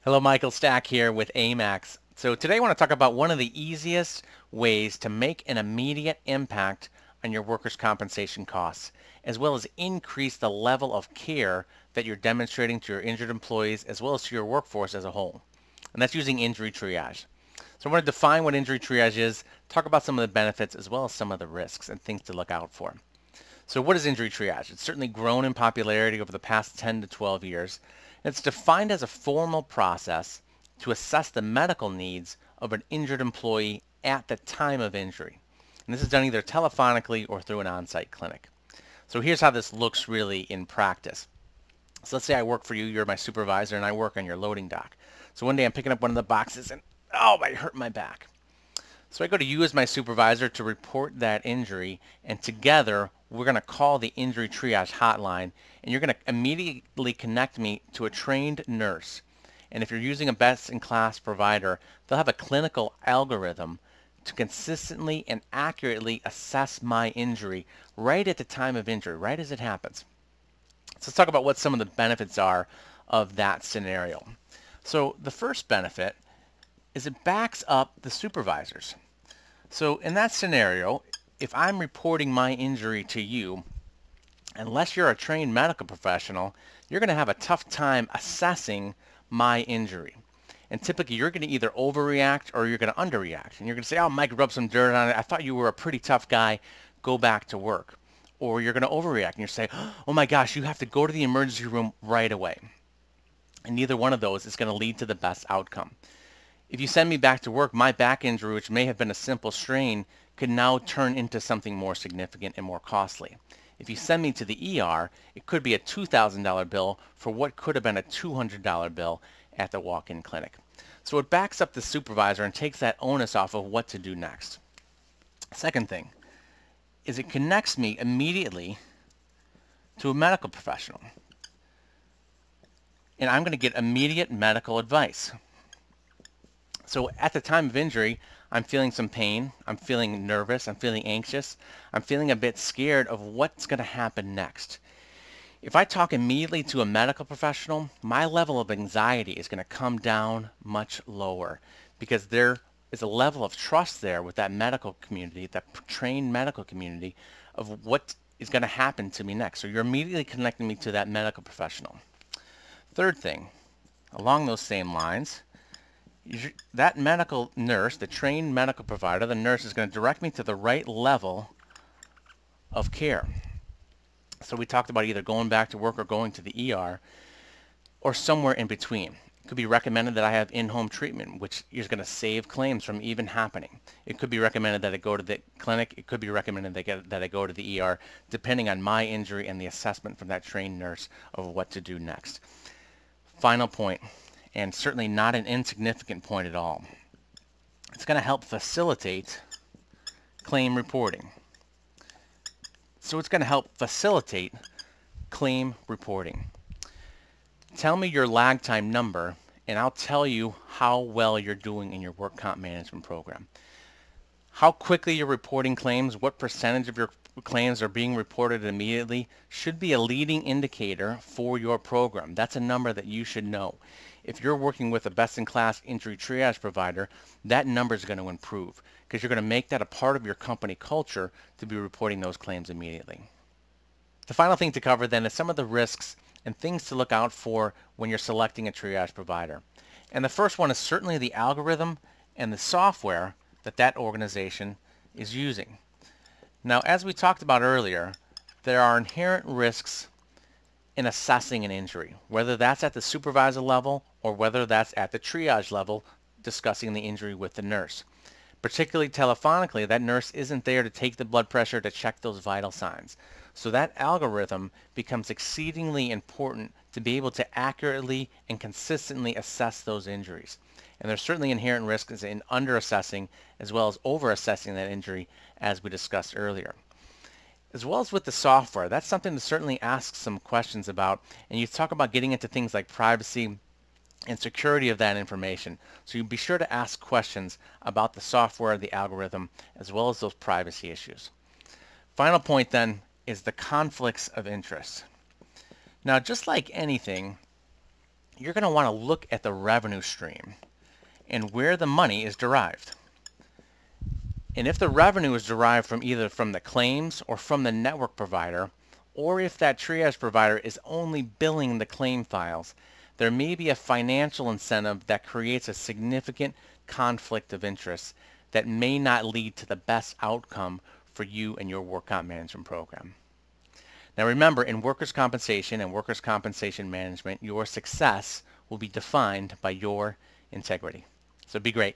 Hello, Michael Stack here with AMAX. So today I want to talk about one of the easiest ways to make an immediate impact on your workers' compensation costs, as well as increase the level of care that you're demonstrating to your injured employees as well as to your workforce as a whole. And that's using injury triage. So I want to define what injury triage is, talk about some of the benefits as well as some of the risks and things to look out for. So what is injury triage? It's certainly grown in popularity over the past 10 to 12 years. It's defined as a formal process to assess the medical needs of an injured employee at the time of injury. And this is done either telephonically or through an on-site clinic. So here's how this looks really in practice. So let's say I work for you, you're my supervisor, and I work on your loading dock. So one day I'm picking up one of the boxes and, oh, I hurt my back. So I go to you as my supervisor to report that injury, and together we're going to call the injury triage hotline, and you're going to immediately connect me to a trained nurse. And if you're using a best-in-class provider, they'll have a clinical algorithm to consistently and accurately assess my injury right at the time of injury, right as it happens. So let's talk about what some of the benefits are of that scenario. So the first benefit is it backs up the supervisors. So in that scenario, if I'm reporting my injury to you, unless you're a trained medical professional, you're going to have a tough time assessing my injury. And typically you're going to either overreact or you're going to underreact. And you're going to say, oh, Mike, rub some dirt on it. I thought you were a pretty tough guy. Go back to work. Or you're going to overreact and you say, oh my gosh, you have to go to the emergency room right away. And neither one of those is going to lead to the best outcome. If you send me back to work, my back injury, which may have been a simple strain, could now turn into something more significant and more costly. If you send me to the ER, it could be a $2,000 bill for what could have been a $200 bill at the walk-in clinic. So it backs up the supervisor and takes that onus off of what to do next. Second thing is it connects me immediately to a medical professional. And I'm going to get immediate medical advice. So at the time of injury, I'm feeling some pain, I'm feeling nervous, I'm feeling anxious, I'm feeling a bit scared of what's going to happen next. If I talk immediately to a medical professional, my level of anxiety is going to come down much lower because there is a level of trust there with that medical community, that trained medical community of what is going to happen to me next. So you're immediately connecting me to that medical professional. Third thing, along those same lines, that medical nurse, the trained medical provider, the nurse is going to direct me to the right level of care. So we talked about either going back to work or going to the ER or somewhere in between. It could be recommended that I have in-home treatment, which is going to save claims from even happening. It could be recommended that I go to the clinic. It could be recommended that I go to the ER, depending on my injury and the assessment from that trained nurse of what to do next. Final point, and certainly not an insignificant point at all. It's going to help facilitate claim reporting. So it's going to help facilitate claim reporting. Tell me your lag time number, and I'll tell you how well you're doing in your work comp management program. How quickly you're reporting claims, what percentage of your claims are being reported immediately should be a leading indicator for your program. That's a number that you should know. If you're working with a best-in-class injury triage provider, that number is going to improve because you're going to make that a part of your company culture to be reporting those claims immediately. The final thing to cover then is some of the risks and things to look out for when you're selecting a triage provider. And the first one is certainly the algorithm and the software that organization is using. Now, as we talked about earlier, there are inherent risks in assessing an injury, whether that's at the supervisor level or whether that's at the triage level, discussing the injury with the nurse. Particularly telephonically, that nurse isn't there to take the blood pressure to check those vital signs. So that algorithm becomes exceedingly important to be able to accurately and consistently assess those injuries. And there's certainly inherent risks in under-assessing as well as over-assessing that injury, as we discussed earlier. As well as with the software, that's something to certainly ask some questions about. And you talk about getting into things like privacy and security of that information. So you be sure to ask questions about the software, the algorithm, as well as those privacy issues. Final point then is the conflicts of interest. Now, just like anything, you're going to want to look at the revenue stream and where the money is derived. And if the revenue is derived from either from the claims or from the network provider, or if that triage provider is only billing the claim files, there may be a financial incentive that creates a significant conflict of interest that may not lead to the best outcome for you and your work comp management program. Now remember, in workers' compensation and workers' compensation management, your success will be defined by your integrity. So be great.